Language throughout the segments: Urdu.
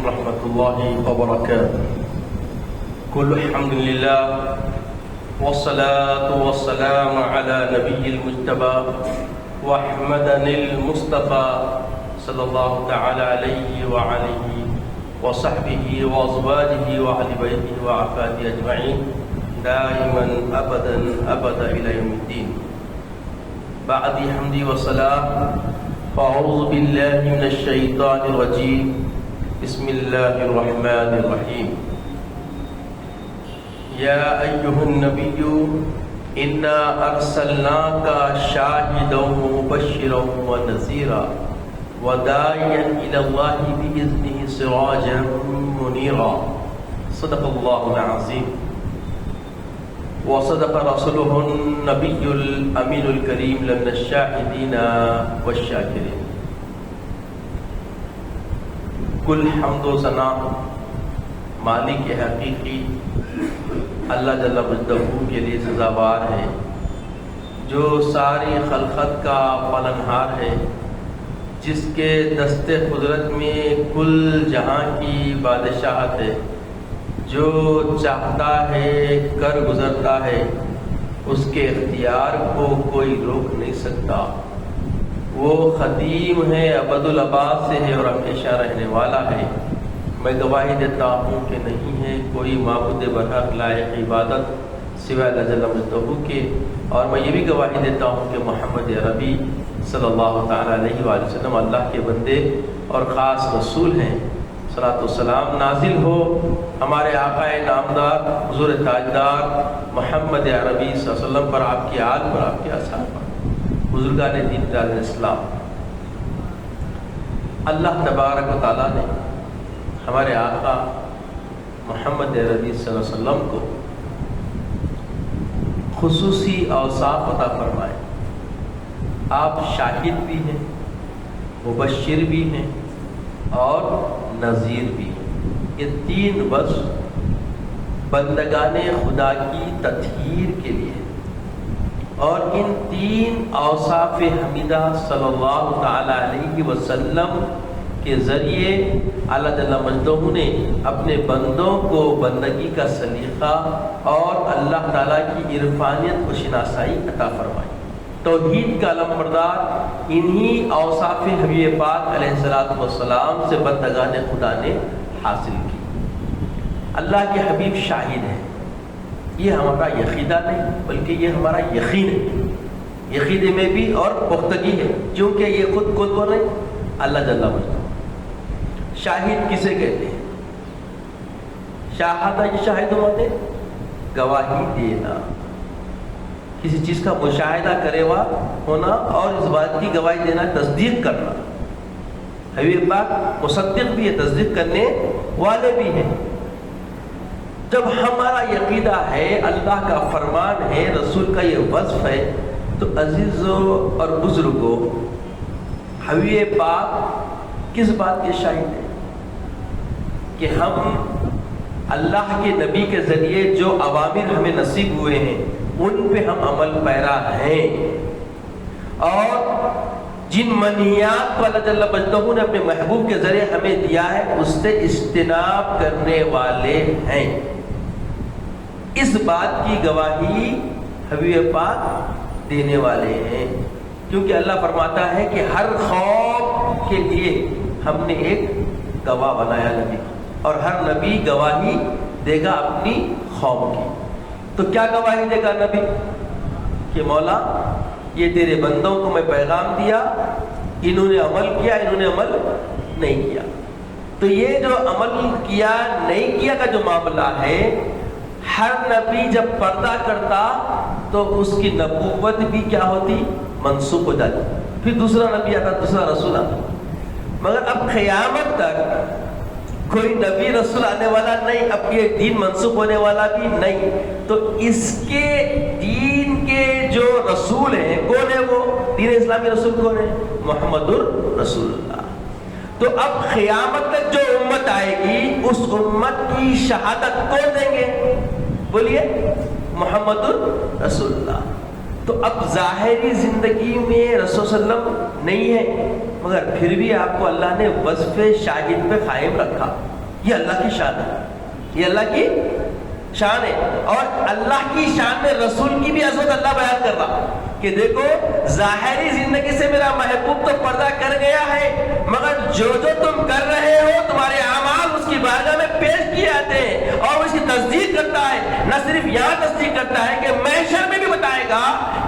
ورحمة الله وبركاته. كل الحمد لله والصلاة والسلام على نبي المجتبى وأحمد المصطفى صلى الله تعالى عليه وعليه وصحبه وأزواجه وأهل بيته وعفاته أجمعين دائما أبدا أبدا إلى يوم الدين. بعد حمدي والصلاة فأعوذ بالله من الشيطان الرجيم. بسم الله الرحمن الرحيم. يا أيها النبي إنا أرسلناك شاهدا ومبشرا ونذيرا وداعيا إلى الله بإذنه سراجا منيرا. صدق الله العظيم وصدق رسوله النبي الأمين الكريم لمن الشاهدين والشاكرين. کل حمد و ثنا مالک حقیقی اللہ جل مجدہ کے لیے سزاوار ہے، جو ساری خلقت کا پالنہار ہے، جس کے دست قدرت میں کل جہاں کی بادشاہت ہے، جو چاہتا ہے کر گزرتا ہے، اس کے اختیار کو کوئی روک نہیں سکتا. وہ قدیم ہے، ابد الآباد سے ہے اور ہمیشہ رہنے والا ہے. میں گواہی دیتا ہوں کہ نہیں ہے کوئی معبود برحق لائق عبادت سوائے اللہ جل مجدہ کے، اور میں یہ بھی گواہی دیتا ہوں کہ محمد عربی صلی اللہ تعالیٰ علیہ وآلہ وسلم اللہ کے بندے اور خاص رسول ہیں. صلاۃ والسلام نازل ہو ہمارے آقا نامدار حضور تاجدار محمد عربی صلی اللہ علیہ وسلم پر، آپ کی آل پر، آپ کے اصحاب پر، بزرگان دین دار اسلام. اللہ تبارک و تعالیٰ نے ہمارے آقا محمد عربی صلی اللہ علیہ وسلم کو خصوصی اوصاف عطا فرمائے. آپ شاہد بھی ہیں، مبشر بھی ہیں اور نذیر بھی ہیں. یہ تین وصف بندگان خدا کی تطہیر کے لیے، اور ان تین اوصاف حمیدہ صلی اللہ تعالی علیہ وسلم کے ذریعے اللہ جل مجدہ نے اپنے بندوں کو بندگی کا سلیقہ اور اللہ تعالیٰ کی عرفانیت و شناسائی عطا فرمائی. توحید کا علمبردار انہی اوصاف حبیب پاک علیہ السلام سے بندگان خدا نے حاصل کی. اللہ کے حبیب شاہد ہیں، یہ ہمارا یقیدہ نہیں بلکہ یہ ہمارا یقین ہے. یقیدے میں بھی اور پختگی ہے، کیونکہ یہ خود بول رہے اللہ جل مجدہ. شاہد کسے کہتے ہیں؟ شاہدہ یہ شاہد ہوتے گواہی دینا، کسی چیز کا مشاہدہ کرے ہوا ہونا اور اس بات کی گواہی دینا، تصدیق کرنا. حبیب پاک مصدق بھی ہے، تصدیق کرنے والے بھی ہیں. جب ہمارا یقیدہ ہے، اللہ کا فرمان ہے، رسول کا یہ وصف ہے، تو عزیزوں اور بزرگوں حبیب پاک کس بات کے شاہد ہیں؟ کہ ہم اللہ کے نبی کے ذریعے جو اوامر ہمیں نصیب ہوئے ہیں ان پہ ہم عمل پیرا ہیں، اور جن منہیات کو اللہ جل مجدہ نے اپنے محبوب کے ذریعے ہمیں دیا ہے اس سے اجتناب کرنے والے ہیں. اس بات کی گواہی حبیب پاک دینے والے ہیں، کیونکہ اللہ فرماتا ہے کہ ہر خوف کے لیے ہم نے ایک گواہ بنایا نبی، اور ہر نبی گواہی دے گا اپنی قوم کی. تو کیا گواہی دے گا نبی؟ کہ مولا یہ تیرے بندوں کو میں پیغام دیا، انہوں نے عمل کیا، انہوں نے عمل نہیں کیا. تو یہ جو عمل کیا نہیں کیا کا جو معاملہ ہے، ہر نبی جب پردہ کرتا تو اس کی نبوت بھی کیا ہوتی؟ منسوخ ہو جاتی. پھر دوسرا نبی آتا، دوسرا رسول آتا. مگر اب قیامت تک کوئی نبی رسول آنے والا نہیں، اب یہ دین منسوخ ہونے والا بھی نہیں. تو اس کے دین کے جو رسول ہیں کون ہے؟ وہ دین اسلامی رسول کون ہے؟ محمد الرسول اللہ. تو اب قیامت تک جو امت آئے گی اس امت کی شہادت کون دیں گے؟ بولیے محمد الرسول اللہ. تو اب ظاہری زندگی میں رسول صلی اللہ علیہ وسلم نہیں ہے، مگر پھر بھی آپ کو اللہ نے وصف شاہد پہ قائم رکھا. یہ اللہ کی شان ہے، یہ اللہ کی شان ہے. اور اللہ کی شان میں رسول کی بھی عظمت اللہ بیان کر رہا کہ دیکھو ظاہری زندگی سے میرا محبوب تو پردہ کر گیا ہے، مگر جو تم کر رہے ہو تمہارے اعمال اس کی بارگاہ میں پیش کیے جاتے ہیں اور وہ اس کی تصدیق کرتا ہے. نہ صرف یہاں تصدیق کرتا ہے کہ محشر میں بھی بتائے گا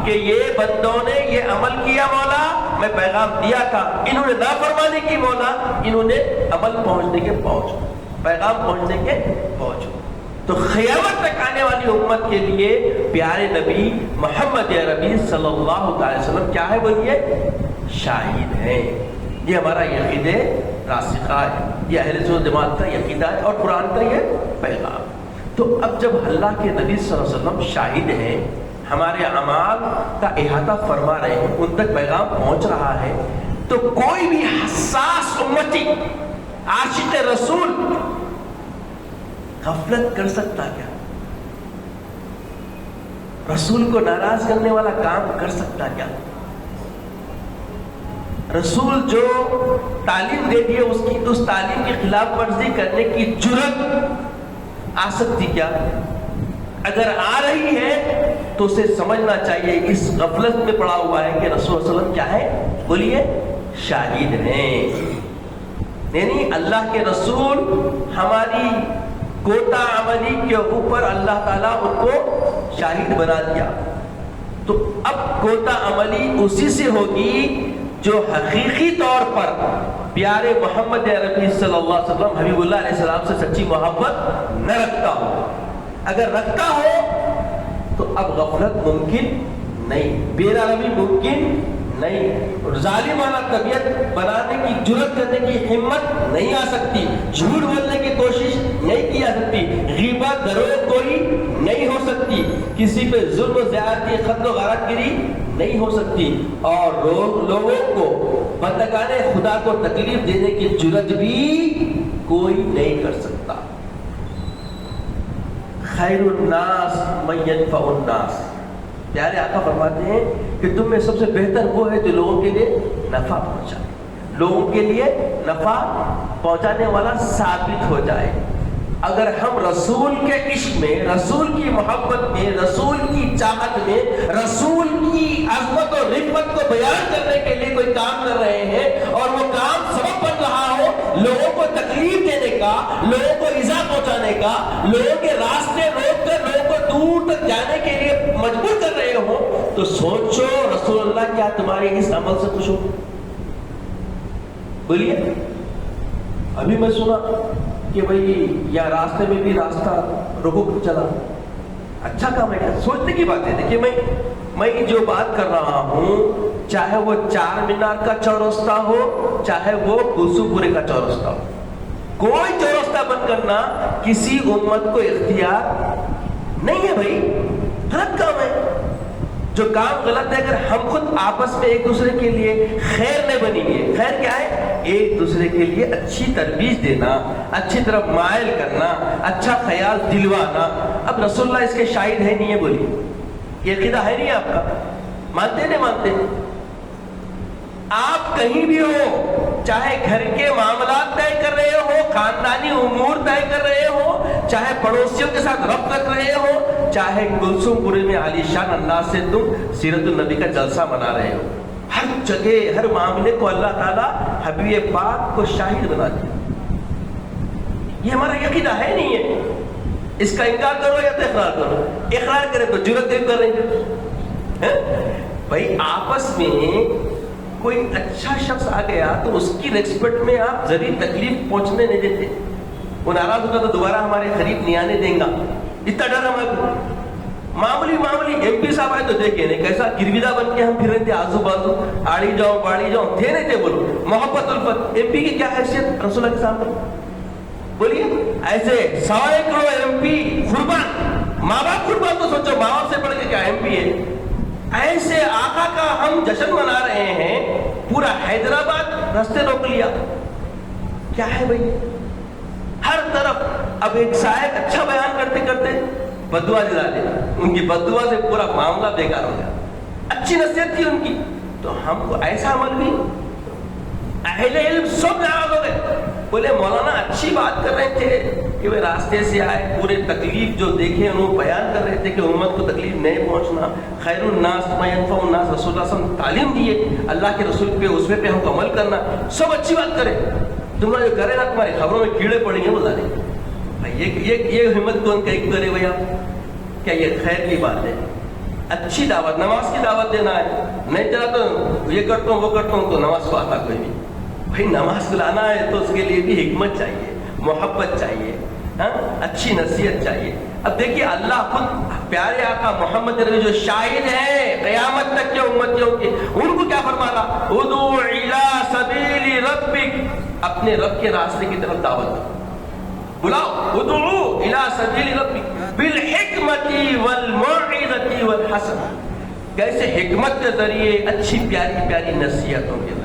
کہ یہ بندوں نے یہ عمل کیا مولا، میں پیغام دیا تھا، انہوں نے نافرمانی کی مولا، انہوں نے عمل پہنچنے کے پہنچو، پیغام پہنچنے کے پہنچو. تو قیامت تک آنے والی امت کے لیے پیارے نبی محمد عربی صلی اللہ علیہ وسلم کیا ہے؟ بولیے شاہد ہیں. یہ ہمارا عقیدہ راسخہ ہے، یہ اہل سنت جماعت کا عقیدہ ہے اور قرآن کا یہ پیغام. تو اب جب اللہ کے نبی صلی اللہ علیہ وسلم شاہد ہیں، ہمارے اعمال کا احاطہ فرما رہے ہیں، ان تک پیغام پہنچ رہا ہے، تو کوئی بھی حساس امتی عاشق رسول غفلت کر سکتا کیا؟ رسول کو ناراض کرنے والا کام کر سکتا کیا؟ رسول جو تعلیم دے دی ہے اس تعلیم کی خلاف ورزی کرنے کی جرأت آ سکتی کیا؟ اگر آ رہی ہے تو اسے سمجھنا چاہیے اس غفلت میں پڑا ہوا ہے کہ رسول صلی اللہ علیہ وسلم کیا ہے؟ بولیے شاہد ہیں. یعنی اللہ کے رسول ہماری کوتا عملی کے اوپر اللہ تعالیٰ ان کو شاہد بنا دیا. تو اب کوتا عملی اسی سے ہوگی جو حقیقی طور پر پیارے محمد عربی صلی اللہ علیہ وسلم حبیب اللہ علیہ السلام سے سچی محبت نہ رکھتا ہو. اگر رکھتا ہو تو اب غفلت ممکن نہیں، بے رحمی ممکن نہیں، ظالمانہ طبیعت بنانے کی جرأت کرنے کی ہمت نہیں آ سکتی، جھوٹ بولنے کی کوشش نہیں کی جا سکتی، غیبت دروغ گوئی نہیں ہو سکتی، کسی پہ ظلم و زیادتی قتل و غارت گیری نہیں ہو سکتی، اور لوگوں کو بندگان خدا کو تکلیف دینے کی جرأت بھی کوئی نہیں کر سکتا. خیر الناس من ينفع الناس. پیارے آقا فرماتے ہیں کہ تم میں سب سے بہتر وہ ہے جو لوگوں کے لیے نفع پہنچائے، لوگوں کے لیے نفع پہنچانے والا ثابت ہو جائے. اگر ہم رسول کے عشق میں، رسول کی محبت میں، رسول کی چاہت میں، رسول کی عظمت اور رفعت کو بیان کرنے کے لیے کوئی کام کر رہے ہیں اور وہ کام سبب بن رہا ہو لوگوں کو تکلیف دینے کا، لوگوں کو ایذا پہنچانے کا، لوگوں کے راستے روک کر لوگوں کو دور تک جانے کے لیے مجبور کر رہے ہو، تو سوچو رسول اللہ کیا تمہارے اس عمل سے خوش ہو؟ بولیے. ابھی میں سنا کہ بھئی یا راستے میں بھی راستہ رکو چلا، اچھا کام ہے کیا؟ سوچنے کی بات ہے. دیکھیے میں جو بات کر رہا ہوں، چاہے وہ چار مینار کا چورستہ ہو، چاہے وہ گوسو پورے کا چورستہ ہو، کوئی چورستہ بند کرنا کسی امت کو اختیار نہیں ہے. بھائی غلط کام ہے. جو کام غلط ہے، اگر ہم خود آپس میں ایک دوسرے کے لیے خیر نہیں بنیں گے. خیر کیا ہے؟ ایک دوسرے کے لیے اچھی ترویج دینا، اچھی طرف مائل کرنا، اچھا خیال دلوانا. اب رسول اللہ اس کے شاہد ہے نہیں ہے؟ بولیے یہ عقیدہ ہے نہیں آپ کا؟ مانتے نہیں مانتے؟ آپ کہیں بھی ہو، چاہے گھر کے معاملات طے کر رہے ہو، خاندانی امور طے کر رہے ہو، چاہے پڑوسیوں کے ساتھ ربط رکھ رہے ہو، چاہے گلسم پورے میں عالی شان انداز سے تم سیرت النبی کا جلسہ منا رہے ہو، ہر جگہ ہر معاملے کو اللہ تعالیٰ حبیب پاک کو شاہد بنا دیا. یہ ہمارا عقیدہ ہے نہیں ہے. اس کا انکار کرو یا تو اقرار کرو. اقرار کرے تو جرأت دے کر رہے ہیں. بھائی آپس میں کوئی اچھا شخص آ گیا تو اس کی ریسپیکٹ میں آپ ذریع تکلیف پہنچنے نہیں دیتے. وہ ناراض ہوتا تو دوبارہ ہمارے قریب نہیں آنے دیں گا، اتنا ڈر ہمارے. معمولی ایم پی صاحب آئے تو دیکھے نہیں کیسا گرویدہ بن کے ہم پھر رہے تھے آزو بازو، آڑی جاؤ باڑی جاؤ، تھے نہیں تھے. بولو محبت الفت. ایم پی کی کیا حیثیت رسول اللہ کے سامنے؟ بولیے. ایسے سینکڑوں ایم پی قربان، ماں باپ قربان تو سوچو، ماں باپ سے بڑھ کے کیا ایم پی ہے. ایسے آقا کا ہم جشن منا رہے ہیں، پورا حیدرآباد راستے روک لیا. کیا ہے بھائی؟ ہر طرف. اب ایک صاحب اچھا بیان کرتے کرتے بددعا دلا دے، ان کی بددعا سے پورا معاملہ بیکار ہو گیا. اچھی نصیحت تھی ان کی. تو ہم کو ایسا عمل بھی اہل علم سب ناراض ہو گئے. بولے مولانا اچھی بات کر رہے تھے کہ وہ راستے سے آئے, پورے تکلیف جو دیکھے انہوں بیان کر رہے تھے کہ امت کو تکلیف نہیں پہنچنا, خیر الناس ما ينفع الناس, رسول اللہ صلی اللہ علیہ وسلم تعلیم دیے اللہ کے رسول پہ, اس پہ ہم کو عمل کرنا, سب اچھی بات کرے. تم لوگ جو کرے نا تمہاری خبروں میں کیڑے پڑیں گے بتا دیں. یہ ہمت کون کہیں کرے بھیا؟ کیا یہ خیر کی بات ہے؟ اچھی دعوت, نماز کی دعوت دینا ہے, نہیں چلا تو یہ کرتا ہوں وہ کرتا ہوں, تو نماز کو آتا کوئی نہیں. بھائی نماز لانا ہے تو اس کے لیے بھی حکمت چاہیے, محبت چاہیے, اچھی نصیحت چاہیے. اب دیکھیے اللہ خود پیارے آقا محمد نبی جو شاہد ہیں قیامت تک کے امتیوں کے, ان کو کیا فرما رہا؟ ادعو الی سبیل ربک, اپنے رب کے راستے کی طرف دعوت بلاؤ. ادعو الی سبیل ربک بالحکمت والموعظۃ والحسنہ, کیسے حکمت کے ذریعے اچھی پیاری پیاری نصیحتوں کے ذریعے.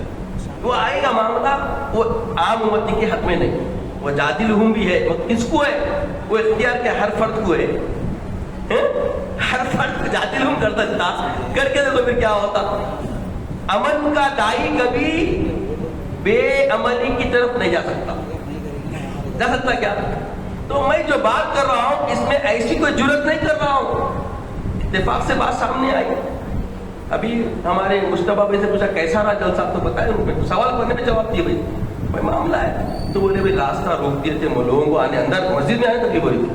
وہ آئے گا معاملہ, وہ عام امتی کے حق میں نہیں, وہ جادلہم بھی ہے. وہ کس کو ہے؟ وہ اختیار کے ہر فرد کو ہے, ہر فرد جادلہم کر سکتا, کر کے دیکھو پھر کیا ہوتا. امن کا دائی کبھی بے عملی کی طرف نہیں جا سکتا کیا؟ تو میں جو بات کر رہا ہوں اس میں ایسی کوئی جرت نہیں کر رہا ہوں, اتفاق سے بات سامنے آئی. ابھی ہمارے مصطفیٰ بھائی سے پوچھا کیسا رہا جلسہ, تو بتائیں, ان کو سوال کرنے میں جواب دیے بھائی معاملہ ہے. تو بولے بھائی راستہ روک دیے تھے لوگوں کو آنے, اندر مسجد میں آنے تکلیف ہوئی تھی.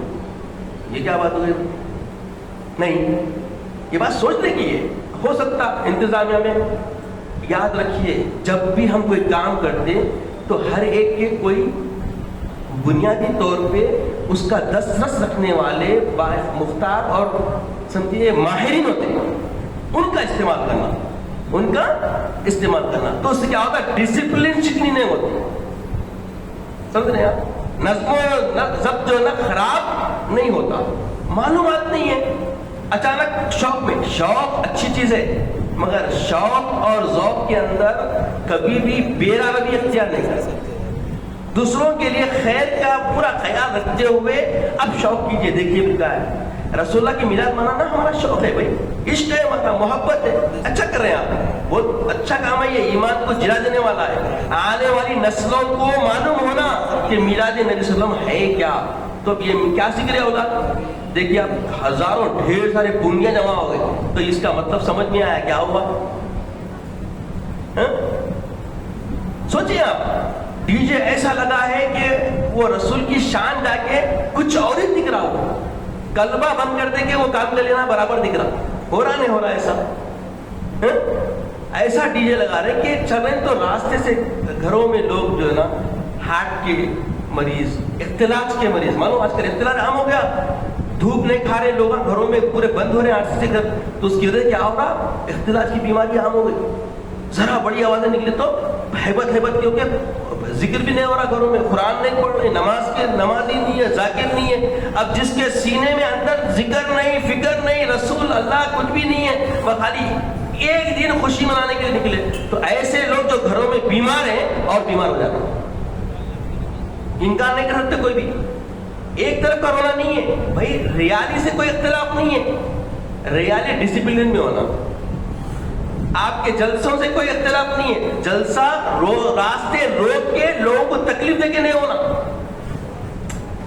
یہ کیا بات ہوئی؟ نہیں, یہ بات سوچنے کی ہے. ہو سکتا انتظامیہ میں. یاد رکھیے جب بھی ہم کوئی کام کرتے تو ہر ایک کے کوئی بنیادی طور پہ اس کا دسترس رکھنے والے مختار اور سمجھیے ماہرین ہوتے ہیں, ان کا استعمال کرنا. تو اس سے کیا ہوتا ہے؟ ڈسپلن چکنی نہیں ہوتی. سمجھ رہے ہیں آپ؟ نظم و ضبط جو ہے نا خراب نہیں ہوتا. معلومات نہیں ہے, اچانک شوق میں, شوق اچھی چیز ہے مگر شوق اور ذوق کے اندر کبھی بھی بے روی اختیار نہیں کر سکتے. دوسروں کے لیے خیر کا پورا خیال رکھتے ہوئے اب شوق کیجیے. دیکھیے کیا ہے, رسول اللہ کی میلاد منانا ہمارا شوق ہے بھائی, عشق ہے ہمارا, محبت ہے, اچھا کر رہے ہیں آپ, بہت اچھا کام ہے یہ, ایمان کو جلا دینے والا ہے. آنے والی نسلوں کو معلوم ہونا کہ میلاد نبی صلی اللہ علیہ وسلم ہے کیا. تو یہ کیا ذکر ہے اولاد؟ دیکھیے آپ ہزاروں ڈھیر سارے پونیاں جمع ہو گئے, تو اس کا مطلب سمجھ میں آیا کیا ہوا؟ سوچیے آپ, ڈی جے ایسا لگا ہے کہ وہ رسول کی شان جا کے کچھ اور ہی دکھ رہا ہو, کلبہ بند کر دے کے وہ کام کر لینا برابر دکھ رہا. ہو رہا نہیں ہو رہا ایسا؟ ایسا ڈی جے لگا رہے کہ چل رہے تو راستے سے گھروں میں لوگ جو ہے نا ہارٹ کے مریض, اختلاط کے مریض, معلوم آج کل اختلاط عام ہو گیا, دھوپ نہیں کھا رہے لوگ, گھروں میں پورے بند ہو رہے ہیں آرسی سے گھر, تو اس کی وجہ کیا ہو رہا؟ اختلاط کی بیماری عام ہو گئی. ذرا بڑی آوازیں نکلے تو ہیبت کیونکہ ذکر بھی نہیں ہو رہا گھروں میں, قرآن نہیں پڑھ رہے, نمازی نہیں ہے, ذاکر نہیں ہے. اب جس کے سینے میں اندر ذکر نہیں, فکر نہیں, رسول اللہ کچھ بھی نہیں ہے, وہ خالی ایک دن خوشی منانے کے لیے نکلے, تو ایسے لوگ جو گھروں میں بیمار ہیں اور بیمار ہو جاتے ہیں. انکار نہیں کر سکتے کوئی بھی. ایک طرف کا رونا نہیں ہے بھائی, ریالی سے کوئی اختلاف نہیں ہے, ریالی ڈسپلن میں ہونا. آپ کے جلسوں سے کوئی اختلاف نہیں ہے, جلسہ راستے روک کے لوگوں کو تکلیف دے کے نہیں ہونا.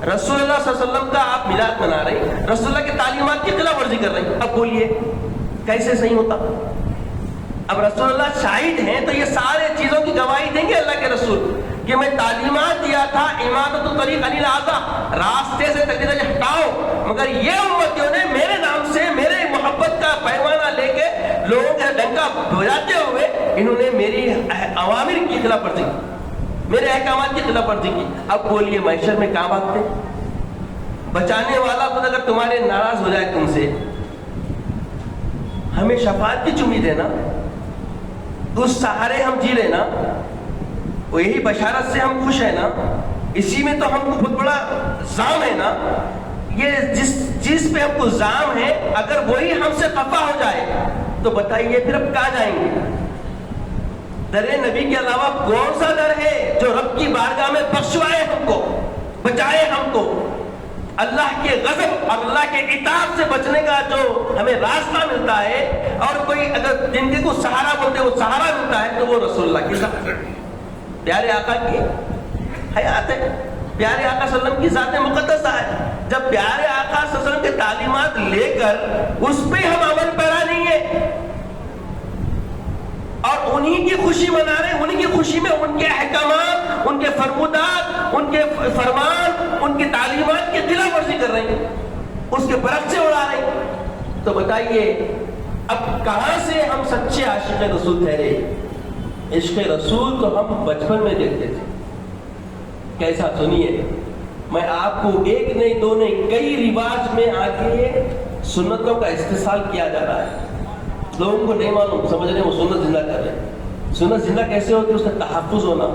رسول اللہ صلی اللہ علیہ وسلم کا آپ میلاد منا رہے ہیں, رسول اللہ کی تعلیمات کی خلاف ورزی کر رہے ہیں. اب بولیے کیسے صحیح ہوتا؟ اب رسول اللہ شاہد ہیں تو یہ سارے چیزوں کی گواہی دیں گے اللہ کے رسول کہ میں تعلیمات دیا تھا امامت الطریق علی الاعضا, راستے سے تکلیف ہٹاؤ, مگر یہ امتیوں نے میرے نام سے میرے محبت کا پیمانہ لے کے لوگوں کا ڈنکا بجاتے ہوئے انہوں نے میری اوامر کی خلاف ورزی کی, میرے احکامات کی خلاف ورزی کی. اب بولیے محشر میں کہاں بھاگتے؟ بچانے والا خود اگر تمہارے ناراض ہو جائے تم سے, ہمیں شفاعت کی امید ہے نا, اس سہارے ہم جی رہے نا, وہی بشارت سے ہم خوش ہیں نا, اسی میں تو ہم کو بہت بڑا زام ہے نا. یہ جس چیز پہ ہم کو زام ہے اگر وہی ہم سے خفا ہو جائے تو بتائیے پھر اب کہاں جائیں گے؟ در نبی کے علاوہ کون سا در ہے جو رب کی بارگاہ میں بخشوائے ہم کو, بچائے ہم کو؟ اللہ کے غضب اور اللہ کے عتاب سے بچنے کا جو ہمیں راستہ ملتا ہے، اور کوئی اگر جن کے کو سہارا بولتے وہ سہارا ملتا ہے، تو وہ رسول اللہ کی ذات، پیارے آقا کی حیات ہے، پیارے آقا صلی اللہ علیہ وسلم کی ذات مقدسہ ہے۔ جب پیارے آقا صلی اللہ علیہ وسلم کے تعلیمات لے کر اس پہ ہم عمل پیرا نہیں ہے اور انہی کی خوشی منا رہے ہیں، انہی کی خوشی میں ان کے احکامات، ان کے فرمودات، ان کے فرمان، ان کی تعلیمات کی خلاف ورزی کر رہے ہیں، اس کے برعکس سے اڑا رہے ہیں، تو بتائیے اب کہاں سے ہم سچے عاشق رسول ٹھہرے؟ عشق رسول تو ہم بچپن میں دیکھتے تھے، کیسا سنیے، میں آپ کو ایک نہیں دو نہیں کئی رواج میں آ کے سنتوں کا استحصال کیا جا رہا ہے، لوگوں کو نہیں معلوم، سمجھ رہے ہیں وہ سنت زندہ کر رہے ہیں۔ سنت زندہ کیسے ہوتی ہے؟ اس کا تحفظ ہونا،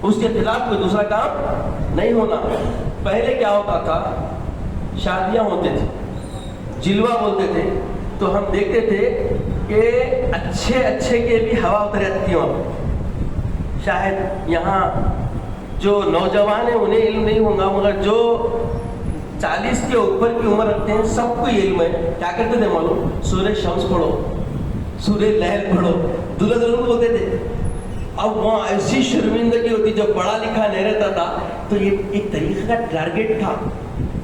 اس کے خلاف کوئی دوسرا کام نہیں ہونا۔ پہلے کیا ہوتا تھا، شادیاں ہوتے تھے، جلوہ بولتے تھے، تو ہم دیکھتے تھے کہ اچھے کے بھی ہوا اتر جاتی ہوں، شاید یہاں جو نوجوان ہیں انہیں علم نہیں ہوگا، مگر جو 40 کے اوپر کی عمر رکھتے ہیں سب کو علم ہے۔ کیا کرتے تھے معلوم؟ سورہ شمس پڑھو، سورہ لہل پڑھو، دلہا دلہن بولتے تھے۔ اب وہاں ایسی شرمندگی ہوتی، جب پڑھا لکھا نہیں رہتا تھا تو یہ ایک طریقے کا ٹارگیٹ تھا،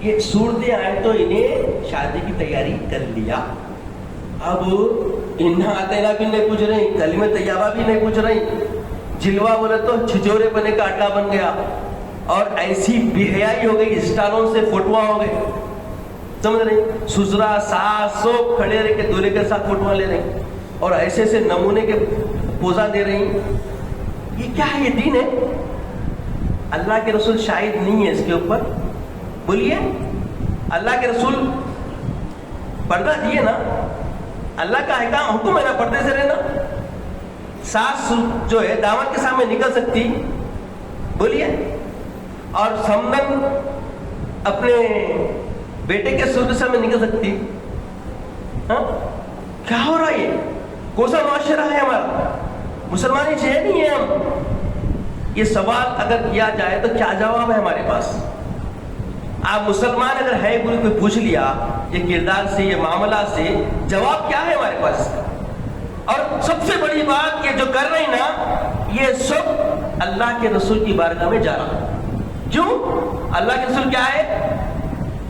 یہ صورتیں آئے تو انہیں شادی کی تیاری کر لیا۔ اب انہا آتینا بھی نہیں پوچھ رہی، کلمہ طیبہ بھی نہیں پوچھ رہی، جلوہ بولے تو چھجورے بنے کا اڈا بن گیا، اور ایسی بے حیائی ہو گئی، اسٹالوں سے فوٹواں ہو گئے، سمجھ رہی، سسرا ساس سب کھڑے رہ کے دولہے کے ساتھ فوٹواں لے رہے اور ایسے ایسے نمونے کے پوزا دے رہی۔ یہ کیا ہے؟ یہ دین ہے؟ اللہ کے رسول شاہد نہیں ہے اس کے اوپر؟ بولیے، اللہ کے رسول پردہ دیے نا، اللہ کا احکام حکم ہے نا، پردے سے رہنا۔ ساس جو ہے دعوت کے سامنے نکل سکتی؟ بولیے، اور سمندن اپنے بیٹے کے سر سے میں نکل سکتی؟ ہاں کیا ہو رہا ہے؟ یہ کون سا معاشرہ ہے ہمارا؟ مسلمانی چاہیے نہیں ہے ہم؟ یہ سوال اگر کیا جائے تو کیا جواب ہے ہمارے پاس؟ آپ مسلمان اگر ہے کوئی پوچھ لیا یہ کردار سے، یہ معاملہ سے، جواب کیا ہے ہمارے پاس؟ اور سب سے بڑی بات، یہ جو کر رہی نا، یہ سب اللہ کے رسول کی بارگاہ میں جا رہا ہے۔ کیوں؟ اللہ کے رسول کیا ہے؟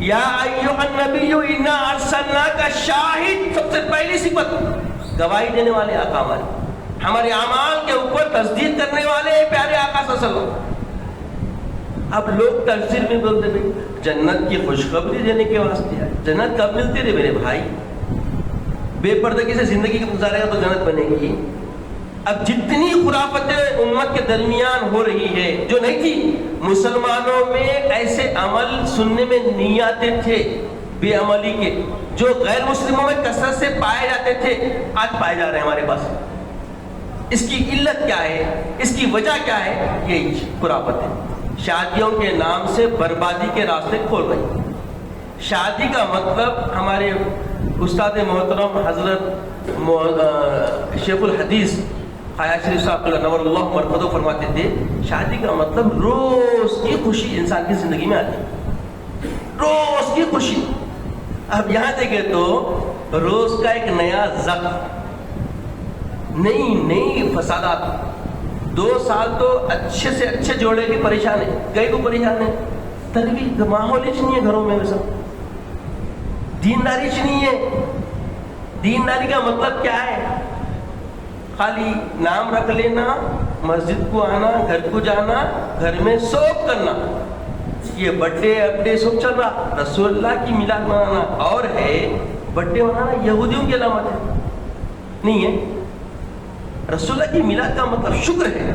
یا ایھا النبی انا ارسلناک شاہد، سب سے پہلی صفت گواہی دینے والے آقا، ہمارے اعمال کے اوپر تصدیق کرنے والے پیارے آقا صلی اللہ علیہ وسلم۔ اب لوگ تفسیر میں بولتے ہیں جنت کی خوشخبری دینے کے واسطے ہے، جنت کب ملتی رہے میرے بھائی؟ بے پردگی سے زندگی گزارے گا تو جنت بنے گی؟ اب جتنی خرافتیں امت کے درمیان ہو رہی ہے جو نہیں تھی، مسلمانوں میں ایسے عمل سننے میں نہیں آتے تھے بے عملی کے، جو غیر مسلموں میں کثرت سے پائے جاتے تھے، آج پائے جا رہے ہیں ہمارے پاس۔ اس کی علت کیا ہے؟ اس کی وجہ کیا ہے؟ یہی خرافتیں شادیوں کے نام سے بربادی کے راستے کھول رہی۔ شادی کا مطلب ہمارے استاد محترم حضرت شیخ الحدیث خواجہ شریف صاحب نور اللہ مرقدہ فرماتے تھے، شادی کا مطلب روز کی خوشی انسان کی زندگی میں آتی ہے، روز کی خوشی۔ اب یہاں دیکھیں تو روز کا ایک نیا زخم، نئی فسادات۔ 2 سال تو اچھے سے اچھے جوڑے بھی پریشان ہیں، کئی کو پریشان ہیں، تربیت ماحول ہی نہیں ہے گھروں میں، ویسا دینداری نہیں ہے۔ دینداری کا مطلب کیا ہے؟ خالی نام رکھ لینا، مسجد کو آنا، گھر کو جانا، گھر میں سوگ کرنا، یہ برتھڈے اپڈے سب چل رہا۔ رسول اللہ کی میلاد منانا اور ہے، برتھڈے منانا یہودیوں کی علامت ہے، نہیں ہے۔ رسول اللہ کی میلاد کا مطلب شکر ہے،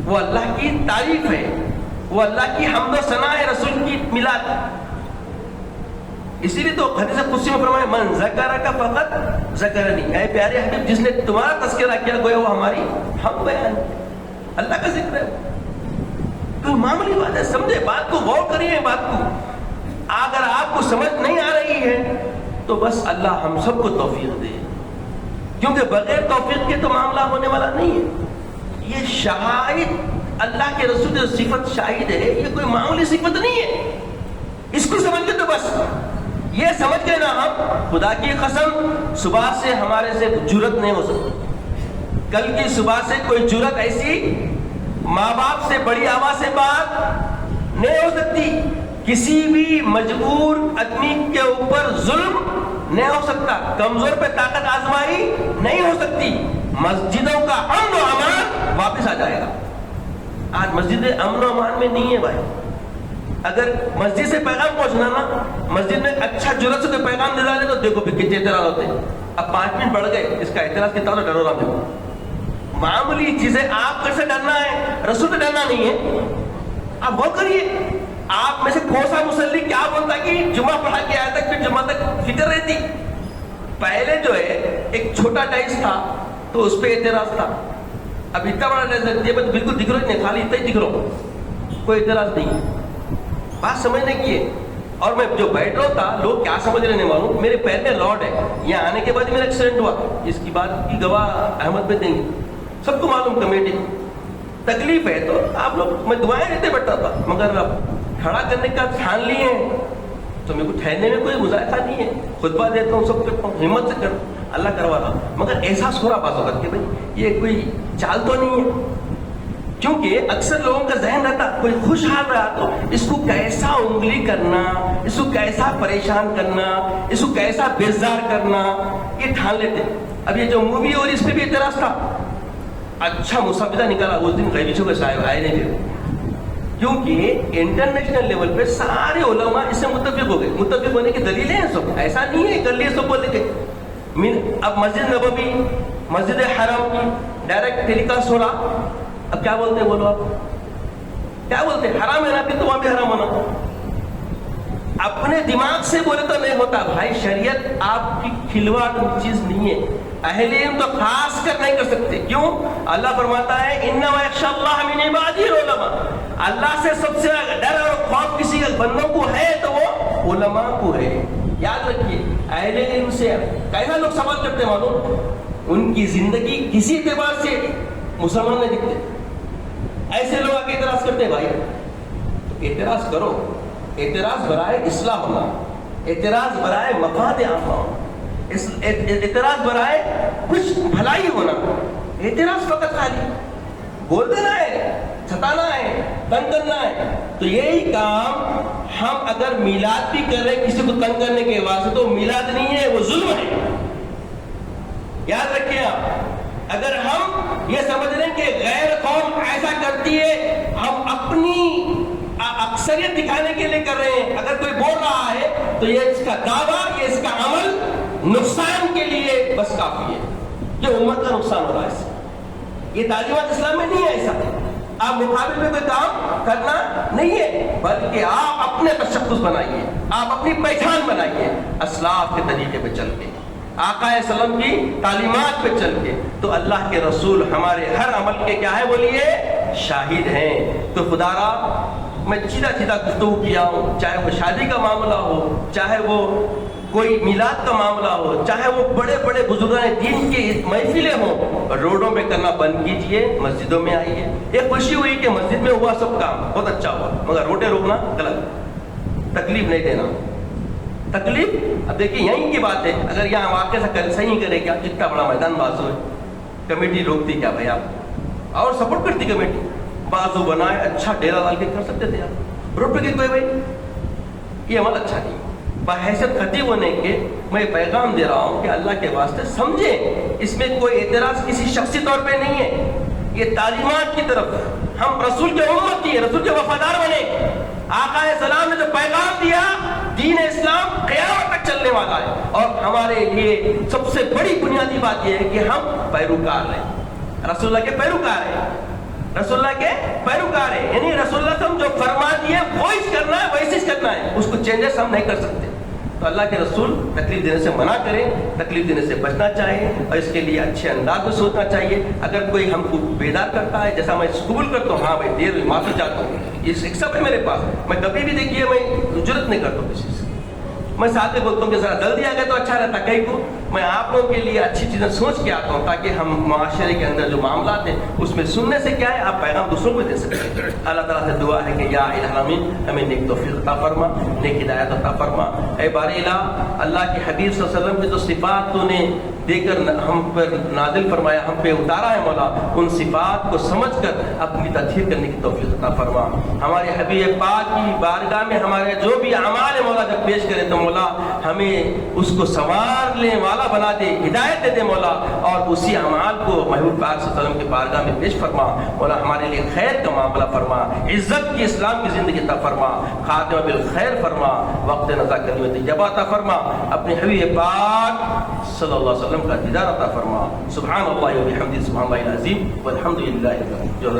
وہ اللہ کی تعریف ہے، وہ اللہ کی حمد و ثنا ہے رسول کی میلاد۔ اسی لیے تو حدیث قدسی میں فرمایا من ذکرک فقط ذکرنی، اے پیارے حبیب جس نے تمہارا تذکرہ کیا گویا وہ ہماری ہم بیان، اللہ کا ذکر ہے، کوئی معمولی بات ہے۔ سمجھے بات کو، غور کریے بات کو۔ اگر آپ کو سمجھ نہیں آ رہی ہے تو بس اللہ ہم سب کو توفیق دے، کیونکہ بغیر توفیق کے تو معاملہ ہونے والا نہیں ہے۔ یہ شاہد اللہ کے رسول جو صفت شاہد ہے، یہ کوئی معمولی صفت نہیں ہے، اس کو سمجھ کے تو بس یہ سمجھ گئے نا ہم، خدا کی قسم صبح سے ہمارے سے جرت نہیں ہو سکتی، کل کی صبح سے کوئی جرت ایسی ماں باپ سے بڑی آواز سے بات نہیں ہو سکتی، کسی بھی مجبور آدمی کے اوپر ظلم نہیں ہو سکتا، کمزور پہ طاقت آزمائی نہیں ہو سکتی، مسجدوں کا امن و امان واپس آ جائے گا۔ آج مسجد امن و امان میں نہیں ہے بھائی، اگر مسجد سے پیغام پہنچنا نا، مسجد میں اچھا جرت سے کوئی پیغام دے ڈالے تو دیکھو پھر کتنے اعتراض ہوتے ہیں۔ اب 5 منٹ بڑھ گئے، اس کا اعتراض کتنا ہوتا، ڈرو رہا ہے۔ معمولی چیزیں آپ کر سے ڈرنا ہے، رسول سے ڈرنا نہیں ہے۔ آپ غور کریے، آپ میں سے کون سا مسلی کیا بولتا کہ جمعہ پڑھا کے آیا تک پھر جمعہ تک فکر رہتی؟ پہلے جو ہے ایک چھوٹا ٹائس تھا تو اس پہ اعتراض تھا، اب اتنا بڑا ٹائس ہے بالکل دکھ رہا نہیں، خالی اتنا ہی دکھ رہا، کوئی اعتراض نہیں۔ بات سمجھنے کی ہے۔ اور میں جو بیٹھ رہا تھا، لوگ کیا سمجھ رہے نہیں معلوم، میرے پیر میں راڈ ہے، یہاں آنے کے بعد میرا ایکسیڈنٹ ہوا، اس کی بات کی گواہ احمد پہ دیں گے، سب کو معلوم کمیٹی تکلیف ہے تو آپ لوگ، میں دعائیں دیتے بیٹھتا تھا، مگر اب کھڑا کرنے کا ٹھان لیے ہیں تو میرے کو ٹھہرنے میں کوئی مذائقہ نہیں ہے، خطبہ دیتا ہوں سب کرتا ہوں، ہمت سے کر اللہ کروا رہا، مگر احساس ہو رہا بات ہوگا کہ بھائی یہ کوئی چال تو نہیں ہے، کیونکہ اکثر لوگوں کا ذہن رہتا کوئی خوشحال رہا تو اس کو کیسا انگلی کرنا، اس کو کیسا پریشان کرنا، اس کو کیسا بیزار کرنا، یہ ٹھان لیتے۔ اب یہ جو مووی اور اس پہ بھی اعتراض تھا، اچھا مسابقہ نکالا اس دن، غیبیچوں کے صاحب آئے نہیں تھے، کیونکہ انٹرنیشنل لیول پہ سارے علماء اس سے متفق ہو گئے، متفق ہونے کی دلیلیں ہیں سب، ایسا نہیں ہے کر لیے سب بولے کہ اب مسجد نبوی، مسجد حرام کی ڈائریکٹ ٹیلی کاسٹ ہو رہا، اب کیا بولتے ہیں بولو، آپ کیا بولتے ہیں؟ حرام ہے نا، پھر تو وہاں بھی حرام ہونا، اپنے دماغ سے بولے تو نہیں ہوتا بھائی، شریعت آپ کی کھلواڑ چیز نہیں ہے، اہل علم تو خاص کر نہیں کر سکتے، کیوں؟ اللہ فرماتا ہے انما یخشی اللہ من عبادہ العلماء، اللہ سے سب سے ڈر اور خوف کسی بندوں کو ہے تو وہ علماء کو ہے، یاد رکھیے۔ اہل علم سے کیسا لوگ سوال کرتے معلوم، ان کی زندگی کسی اعتبار سے مسلمان نہیں دکھتے، ایسے لوگ آ کے اعتراض کرتے ہیں بھائی، تو اعتراض کرو، اعتراض برائے اصلاح ہونا، اعتراض برائے مفاد عامہ، اعتراض برائے کچھ بھلائی ہونا، اعتراض فقط خالی بول دینا ہے، ستانا ہے، تنگ کرنا ہے، تو یہی کام ہم اگر میلاد بھی کر رہے کسی کو تنگ کرنے کے واسطے تو میلاد نہیں ہے، وہ ظلم ہے، یاد رکھیں آپ۔ اگر ہم یہ سمجھ رہے ہیں کہ غیر قوم ایسا کرتی ہے، ہم اپنی اکثریت دکھانے کے لیے کر رہے ہیں، اگر کوئی بول رہا ہے تو یہ اس کا دعویٰ، یہ اس کا عمل نقصان کے لیے بس کافی ہے، یہ امت کا نقصان ہو رہا ہے اس سے، یہ تعلیمات اسلام میں نہیں ہے ایسا، آپ مقابل میں کوئی کام کرنا نہیں ہے، بلکہ آپ اپنے تشخص بنائیے، آپ اپنی پہچان بنائیے، اسلاف کے طریقے پہ چل کے، آقا علیہ السلام کی تعلیمات پہ چل کے، تو اللہ کے رسول ہمارے ہر عمل کے کیا ہے بولیے، شاہد ہیں۔ تو خدا را میں سیدھا گفتگو کیا ہوں، چاہے وہ شادی کا معاملہ ہو، چاہے وہ کوئی میلاد کا معاملہ ہو، چاہے وہ بڑے بڑے بزرگان دین کی محفلیں ہوں، روڈوں پہ کرنا بند کیجئے، مسجدوں میں آئیے۔ ایک خوشی ہوئی کہ مسجد میں ہوا سب کام بہت اچھا ہوا، مگر روڈے روکنا غلط، تکلیف نہیں دینا، تکلیف۔ اب دیکھیے یہیں کی بات ہے، اگر یہاں واقعہ سے صحیح کرے کیا، کتنا بڑا میدان بازو ہے، کمیٹی روکتی کیا بھائی آپ، اور سپورٹ کرتی کمیٹی، بازو بنائے اچھا ڈیرا ڈال کے کر سکتے تھے آپ، روڈ پہ کوئی بھائی، یہ عمل اچھا نہیں۔ بحیثیت خطیب ہونے کے میں پیغام دے رہا ہوں کہ اللہ کے واسطے سمجھیں، اس میں کوئی اعتراض کسی شخصی طور پہ نہیں ہے، یہ تعلیمات کی طرف ہم رسول کے امت کی، رسول کے وفادار بنے۔ آقا علیہ السلام نے جو پیغام دیا، دین اسلام قیامت تک چلنے والا ہے، اور ہمارے لیے سب سے بڑی بنیادی بات یہ ہے کہ ہم پیروکار ہیں، رسول اللہ کے پیروکار ہیں، رسول اللہ کے پیروکار ہیں، یعنی رسول اللہ سے جو فرما دیے وہی کرنا ہے، ویسے کرنا ہے، اس کو چینجز ہم نہیں کر سکتے۔ تو اللہ کے رسول تکلیف دینے سے منع کریں، تکلیف دینے سے بچنا چاہیے، اور اس کے لیے اچھے انداز میں سوچنا چاہیے۔ اگر کوئی ہم کو بیدار کرتا ہے، جیسا میں قبول کرتا ہوں، ہاں بھائی دیر ہوئی معافی چاہتا ہوں، یہ ایک سب ہے میرے پاس، میں کبھی بھی دیکھیے میں جرت نہیں کرتا ہوں کسی سے، میں ساتھ میں بولتا ہوں کہ ذرا جلدی آ گئے تو اچھا رہتا کہیں کو میں آپ لوگوں کے لیے اچھی چیزیں سوچ کے آتا ہوں تاکہ ہم معاشرے کے اندر جو معاملات ہیں اس میں سننے سے کیا ہے آپ پیغام دوسروں کو دے سکتے ہیں. اللہ تعالیٰ سے دعا ہے کہ یا الہ العالمین ہمیں نیک توفیق عطا فرما, نیک ہدایت عطا فرما. اے بار الہ, اللہ کے حبیب صلی اللہ علیہ وسلم کی جو صفات تو نے دے کر ہم پر نازل فرمایا, ہم پہ اتارا ہے مولا, ان صفات کو سمجھ کر اپنی تطہیر کرنے کی توفیق عطا فرما. ہمارے حبیب پاک کی بارگاہ میں ہمارے جو بھی اعمال ہے مولا جب پیش کرے تو مولا ہمیں اس کو سنوارنے والا بنا دے, ہدایت دے دے مولا, اور اسی اعمال کو محبوب پاک صلی اللہ علیہ وسلم کے بارگاہ میں پیش فرما. مولا ہمارے لیے خیر کا معاملہ فرما, عزت کی اسلام کی زندگی عطا فرما, خاتمہ بالخیر فرما, وقت نزا کرنے میں طیبہ عطا فرما. اپنے حبیب پاک صلی اللہ علیہ وسلم کا دیدار عطا فرما. سبحان اللہ و بحمدہ, سبحان اللہ العظیم والحمد للہ. جو